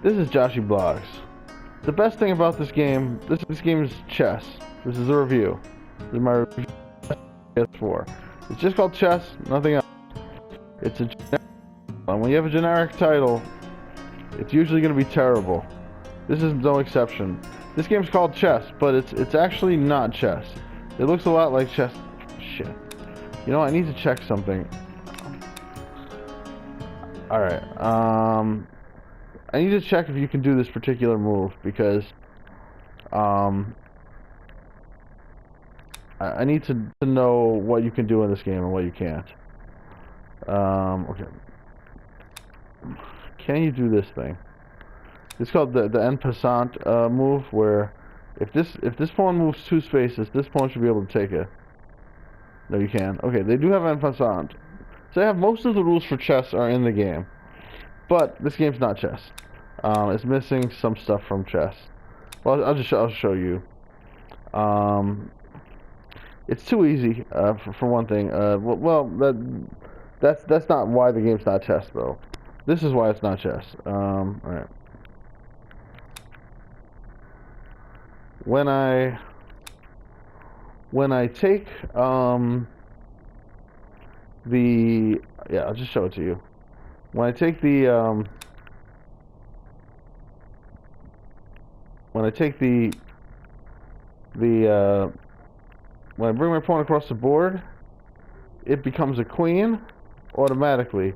This is Joshyblogz. The best thing about this game, this game is chess. This is a review. This is my review of PS4. It's just called chess, nothing else. It's a generic, when you have a generic title, it's usually going to be terrible. This is no exception. This game's called chess, but it's actually not chess. It looks a lot like chess. Shit. You know, I need to check something. Alright, I need to check if you can do this particular move, because I need to know what you can do in this game and what you can't. Okay. Can you do this thing? It's called the en passant move, where if this pawn moves 2 spaces, this pawn should be able to take it. No, you can. Okay, they do have en passant. So they have most of the rules for chess are in the game, but this game's not chess. It's missing some stuff from chess. Well, I'll show you. It's too easy for one thing. Well, that's not why the game's not chess, though. This is why it's not chess. All right. When I take I'll just show it to you. When I take when I bring my pawn across the board, it becomes a queen automatically,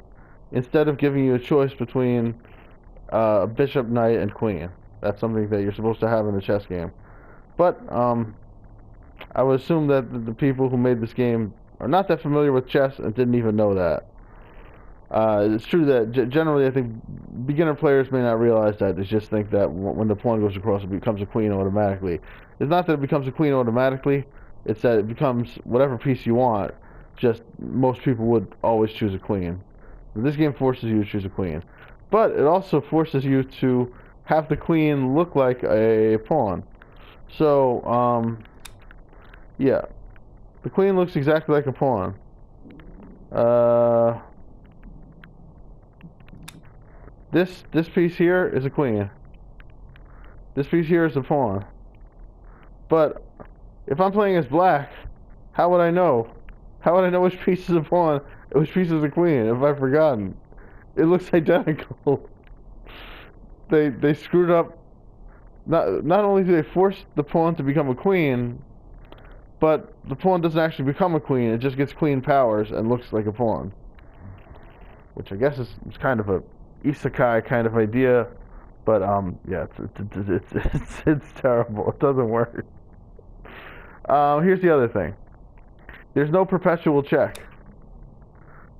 instead of giving you a choice between bishop, knight, and queen. That's something that you're supposed to have in a chess game. But I would assume that the people who made this game are not that familiar with chess and didn't even know that. It's true that generally I think beginner players may not realize that. They just think that when the pawn goes across, it becomes a queen automatically. It's not that it becomes a queen automatically, it's that it becomes whatever piece you want. Just most people would always choose a queen. This game forces you to choose a queen. But it also forces you to have the queen look like a pawn. So, yeah. The queen looks exactly like a pawn. This piece here is a queen. This piece here is a pawn. But if I'm playing as black, how would I know? How would I know which piece is a pawn and which piece is a queen if I've forgotten? It looks identical. They screwed up. Not only do they force the pawn to become a queen, but the pawn doesn't actually become a queen. It just gets queen powers and looks like a pawn. Which I guess is kind of a isekai kind of idea, but yeah, it's terrible. It doesn't work. Here's the other thing. There's no perpetual check.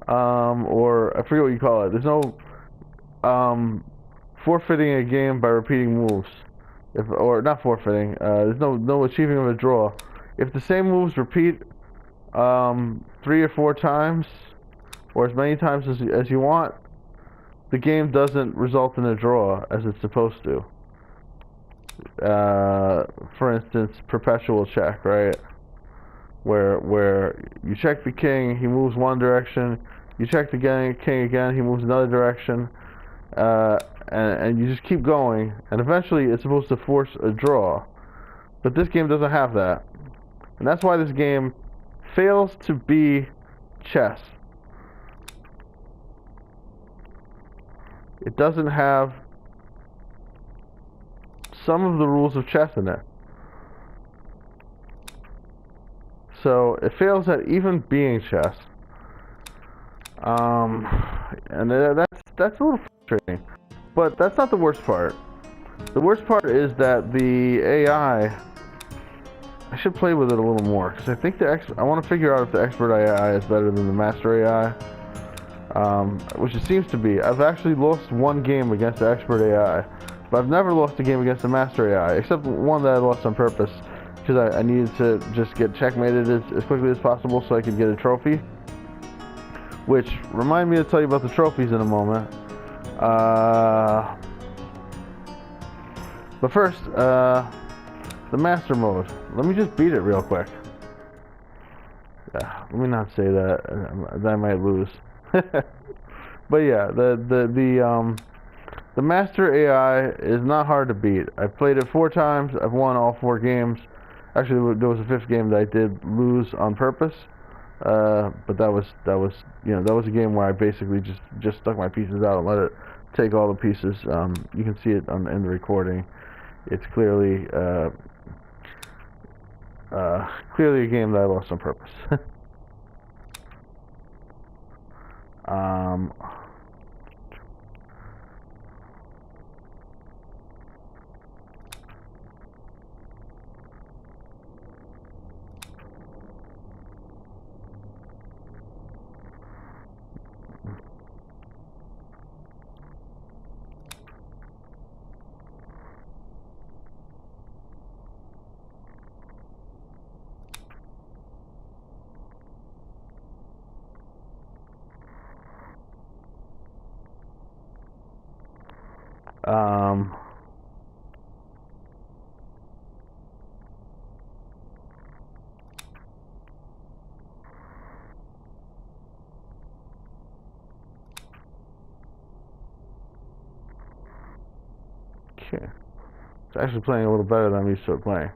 Or I forget what you call it. There's no forfeiting a game by repeating moves. Or not forfeiting. There's no achieving of a draw. If the same moves repeat 3 or 4 times, or as many times as you want, the game doesn't result in a draw as it's supposed to. For instance, perpetual check, right? Where you check the king, he moves one direction. You check the king again, he moves another direction, and you just keep going. And eventually, it's supposed to force a draw. But this game doesn't have that, and that's why this game fails to be chess. It doesn't have some of the rules of chess in it. So it fails at even being chess. And that's a little frustrating. But that's not the worst part. The worst part is that the AI, I should play with it a little more, because I think I want to figure out if the expert AI is better than the master AI. Which it seems to be. I've actually lost one game against the expert AI, but I've never lost a game against the master AI, except one that I lost on purpose, because I needed to just get checkmated as quickly as possible so I could get a trophy. Which, remind me to tell you about the trophies in a moment. But first, the master mode. Let me just beat it real quick. Let me not say that, then I might lose. But yeah, The master AI is not hard to beat. I've played it 4 times. I've won all 4 games. Actually, there was a 5th game that I did lose on purpose. But that was a game where I basically just stuck my pieces out and let it take all the pieces. You can see it in the recording. It's clearly clearly a game that I lost on purpose. um, um, okay. It's actually playing a little better than I'm used to it playing.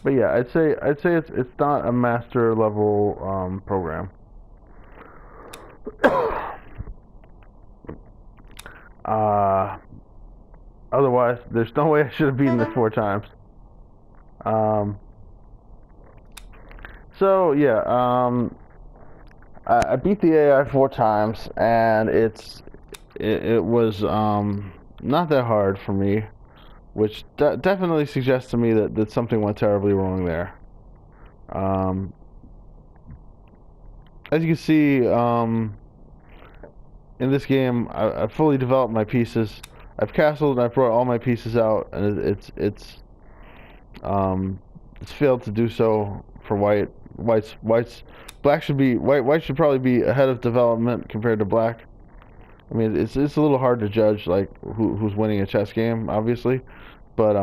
But yeah, I'd say it's not a master level program. Otherwise, there's no way I should have beaten this 4 times. So yeah, I beat the AI 4 times, and it was not that hard for me, which definitely suggests to me that something went terribly wrong there. As you can see, in this game, I've fully developed my pieces. I've castled and I've brought all my pieces out, and it's failed to do so for white. Black should be white should probably be ahead of development compared to black. I mean, it's a little hard to judge like who's winning a chess game, obviously, but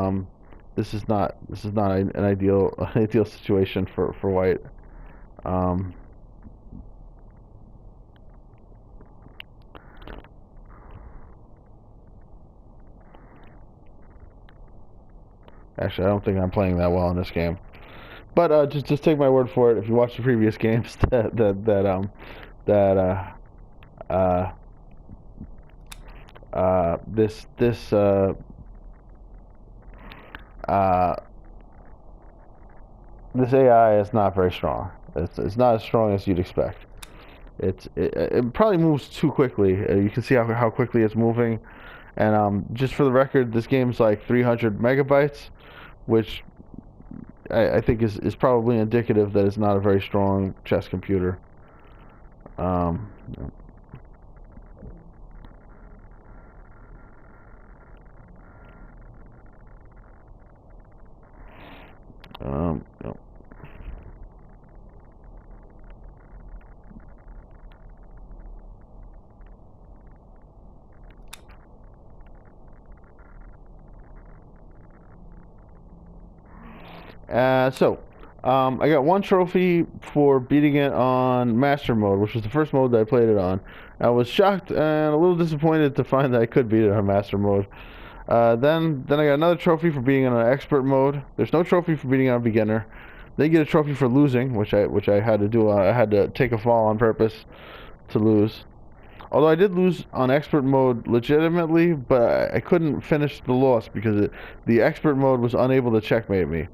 this is not an ideal situation for white. Actually, I don't think I'm playing that well in this game. But just take my word for it. If you watch the previous games, this AI is not very strong. It's not as strong as you'd expect. It probably moves too quickly. You can see how quickly it's moving. And just for the record, this game's like 300 megabytes, which I think is probably indicative that it's not a very strong chess computer. Um, um, I got 1 trophy for beating it on Master Mode, which was the first mode that I played it on. I was shocked and a little disappointed to find that I could beat it on Master Mode. Then I got another trophy for beating it on Expert Mode. There's no trophy for beating it on Beginner. Then you get a trophy for losing, which I had to do. I had to take a fall on purpose to lose. Although I did lose on Expert Mode legitimately, but I couldn't finish the loss because the Expert Mode was unable to checkmate me.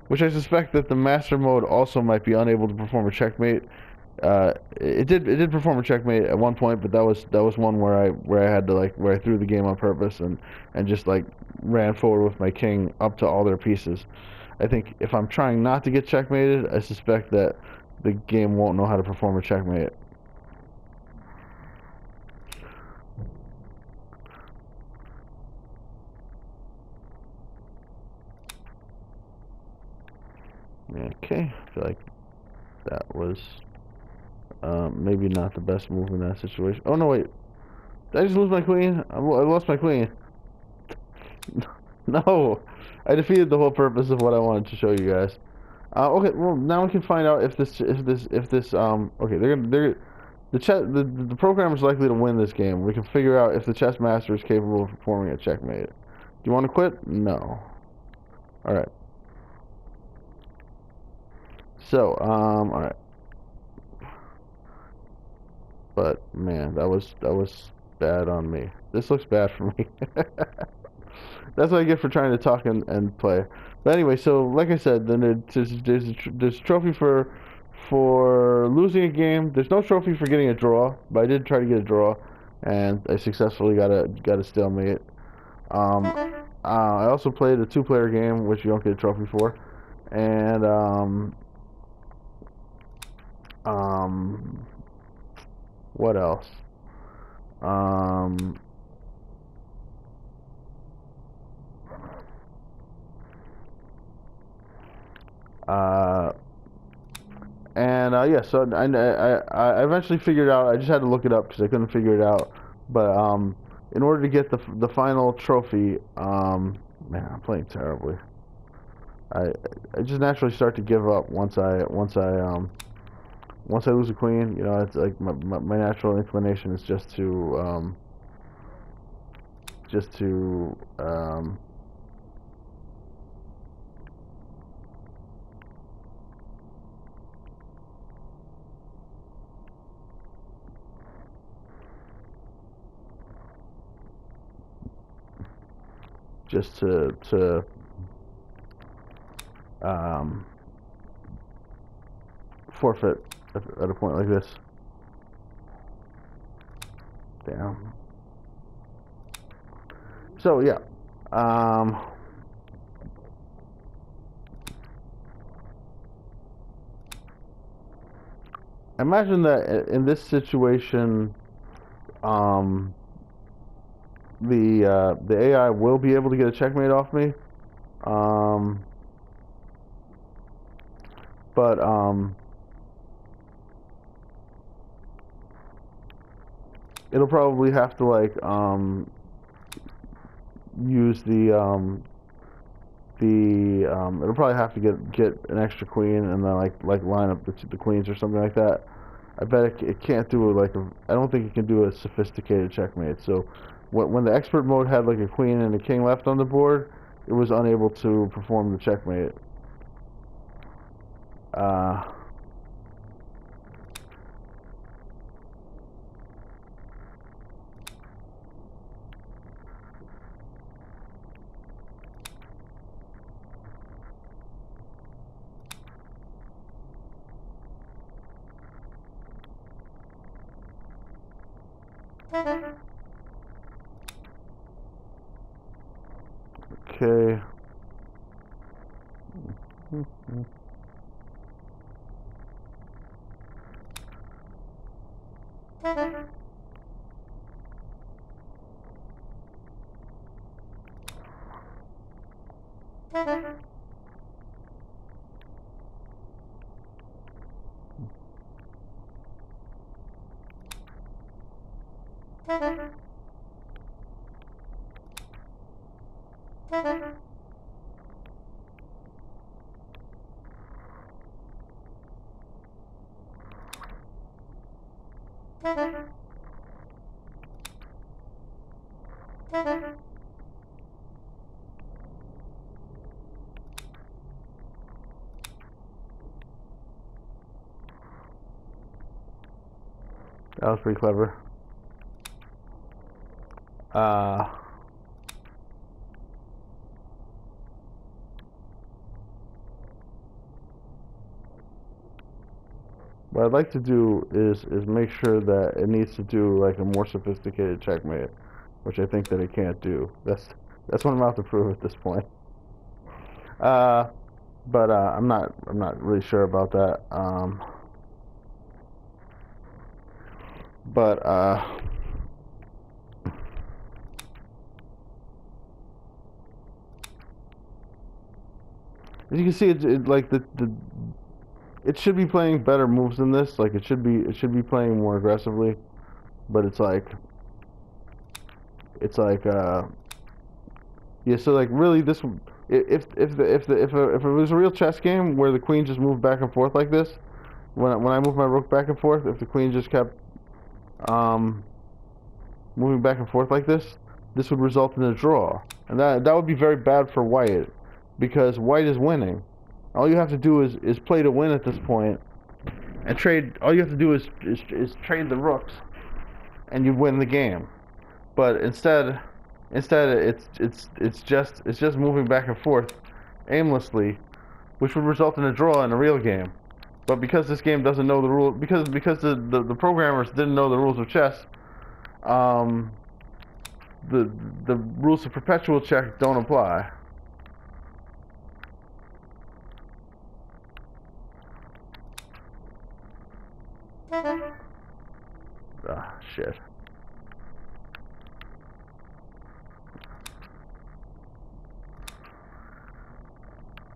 Which I suspect that the Master Mode also might be unable to perform a checkmate. It did perform a checkmate at one point, but that was one where I had to where I threw the game on purpose and just ran forward with my king up to all their pieces. I think if I'm trying not to get checkmated, I suspect that the game won't know how to perform a checkmate. Okay, I feel like that was maybe not the best move in that situation. Oh no, wait. Did I just lose my queen? I lost my queen. No, I defeated the whole purpose of what I wanted to show you guys. Okay, well now we can find out if this okay, the program is likely to win this game. We can figure out if the chess master is capable of performing a checkmate. Do you want to quit? No. All right. So all right. But man, that was bad on me. This looks bad for me. That's what I get for trying to talk and play. But anyway, so like I said, then there's a trophy for losing a game. There's no trophy for getting a draw, but I did try to get a draw, and I successfully got a stalemate. Um, I also played a two-player game, which you don't get a trophy for, and what else? Um, uh, yeah, so I eventually figured out. I just had to look it up because I couldn't figure it out. But in order to get the final trophy, man, I'm playing terribly. I I just naturally start to give up once I lose a queen. You know, it's like my natural inclination is just to just to um, forfeit at a point like this. Damn. So yeah, imagine that in this situation, um, the AI will be able to get a checkmate off me, um, but it'll probably have to like use it'll probably have to get an extra queen and then like line up the queens or something like that. I bet it can't do I don't think it can do a sophisticated checkmate. So when the expert mode had like a queen and a king left on the board, it was unable to perform the checkmate. Uh, okay. That was pretty clever. Uh, what I'd like to do is make sure that it needs to do like a more sophisticated checkmate, which I think that it can't do. That's what I'm about to prove at this point. Uh, but I'm not really sure about that. But as you can see, like it should be playing better moves than this. Like it should be playing more aggressively, but it's like Yeah, so like really, this if it was a real chess game where the queen just moved back and forth like this, when I move my rook back and forth, if the queen just kept um, moving back and forth like this would result in a draw, and that would be very bad for white, because white is winning. All you have to do is play to win at this point, and trade. All you have to do is trade the rooks, and you win the game. But instead it's just moving back and forth aimlessly, which would result in a draw in a real game. But because this game doesn't know the rule, because the programmers didn't know the rules of chess, um, the rules of perpetual check don't apply. Ah, shit.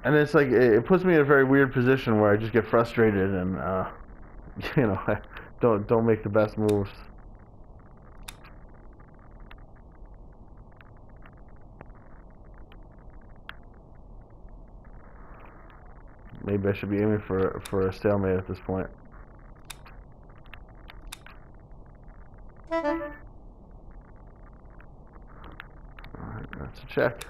And it's like it puts me in a very weird position where I just get frustrated and you know, I don't make the best moves. Maybe I should be aiming for a stalemate at this point. Alright, that's a check.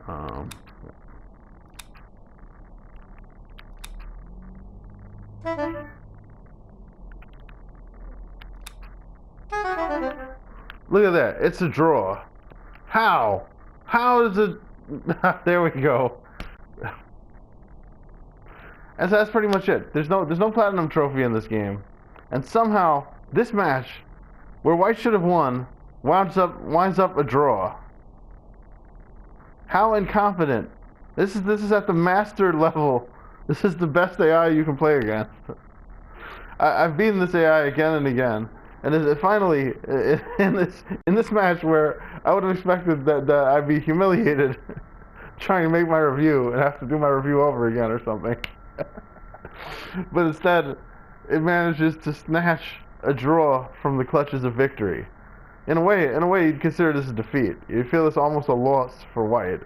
Um, Look at that. It's a draw. How? How is it? There we go. And so that's pretty much it. There's no platinum trophy in this game. And somehow this match, where white should have won, winds up a draw. How incompetent. This is at the master level. This is the best AI you can play against. I've beaten this AI again and again. And finally, in this match where I would have expected that I'd be humiliated trying to make my review and have to do my review over again or something. But instead, it manages to snatch a draw from the clutches of victory. In a way, you'd consider this a defeat. You'd feel it's almost a loss for white.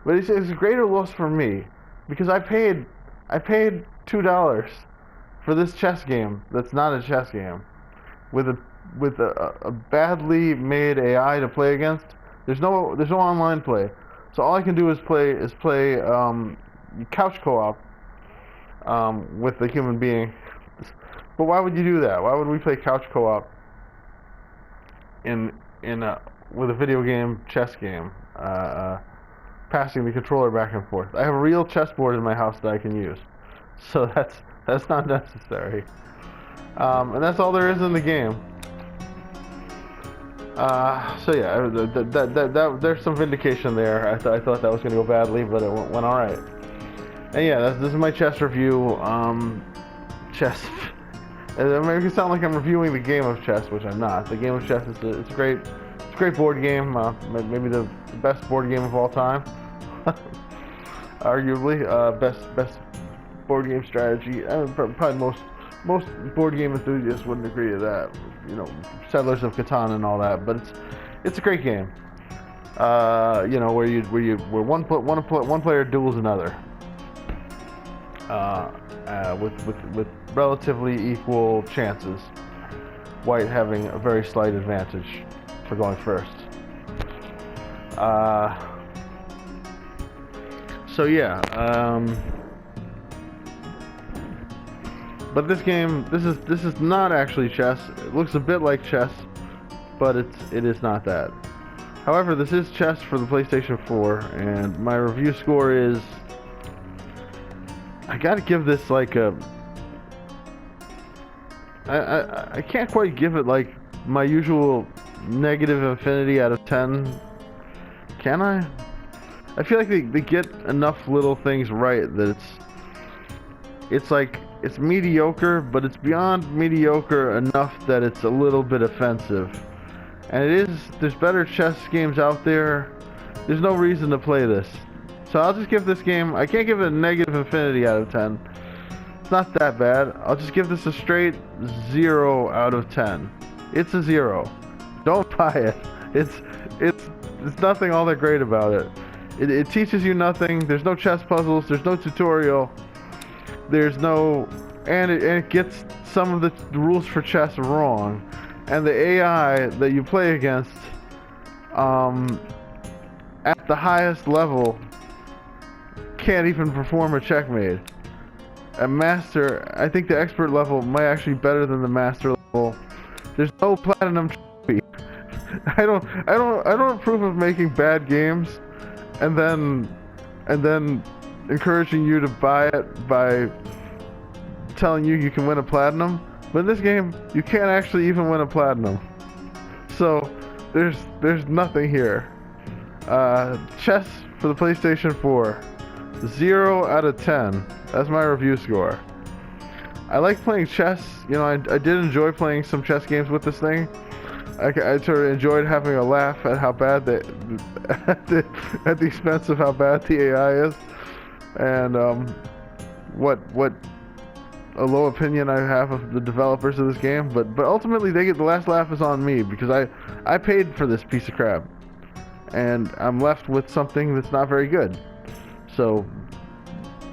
But it's a greater loss for me, because I paid $2 for this chess game that's not a chess game, with a badly made AI to play against. There's no online play, so all I can do is play couch co-op with a human being. But why would you do that? Why would we play couch co-op with a video game chess game, passing the controller back and forth? I have a real chessboard in my house that I can use, so that's not necessary. And that's all there is in the game. So yeah, there's some vindication there. I thought that was going to go badly, but it went all right. And yeah, this is my chess review. Chess. I mean, it can sound like I'm reviewing the game of chess, which I'm not. The game of chess it's a great board game. Maybe the best board game of all time. Arguably, best board game strategy. I mean, probably most board game enthusiasts wouldn't agree to that. You know, Settlers of Catan and all that. But it's a great game. You know, where one player duels another. With relatively equal chances, white having a very slight advantage for going first. So yeah, but this game, this is not actually chess. It looks a bit like chess, but it is not that. However, this is chess for the PlayStation 4, and my review score is, I gotta give this like a, I can't quite give it like my usual negative infinity out of 10. Can I? I feel like they get enough little things right that it's like, it's mediocre, but it's beyond mediocre enough that it's a little bit offensive. And there's better chess games out there. There's no reason to play this. So I'll just give this game, I can't give it a negative infinity out of 10. It's not that bad. I'll just give this a straight 0 out of 10. It's a 0. Don't buy it. It's nothing all that great about it. It teaches you nothing. There's no chess puzzles. There's no tutorial. There's no... And it gets some of the rules for chess wrong. And the AI that you play against, at the highest level, can't even perform a checkmate. At master, I think the expert level might actually be better than the master level. There's no platinum trophy. I don't approve of making bad games and then encouraging you to buy it by telling you can win a platinum. But in this game, you can't actually even win a platinum. So there's nothing here. Chess for the PlayStation 4. 0 out of 10. That's my review score. I like playing chess. You know, I did enjoy playing some chess games with this thing. I sort of enjoyed having a laugh at how bad at the expense of how bad the AI is, and what a low opinion I have of the developers of this game. But ultimately, the last laugh is on me because I paid for this piece of crap, and I'm left with something that's not very good. So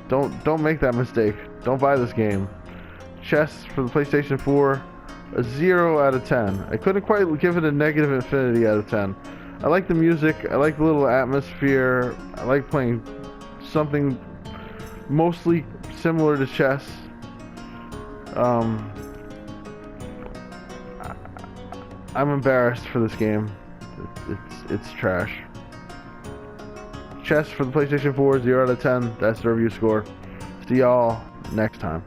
don't make that mistake. Don't buy this game. Chess for the PlayStation 4, a 0 out of 10. I couldn't quite give it a negative infinity out of 10. I like the music. I like the little atmosphere. I like playing something mostly similar to chess. I'm embarrassed for this game. It's trash. Chess for the PlayStation 4, 0 out of 10. That's the review score. See y'all next time.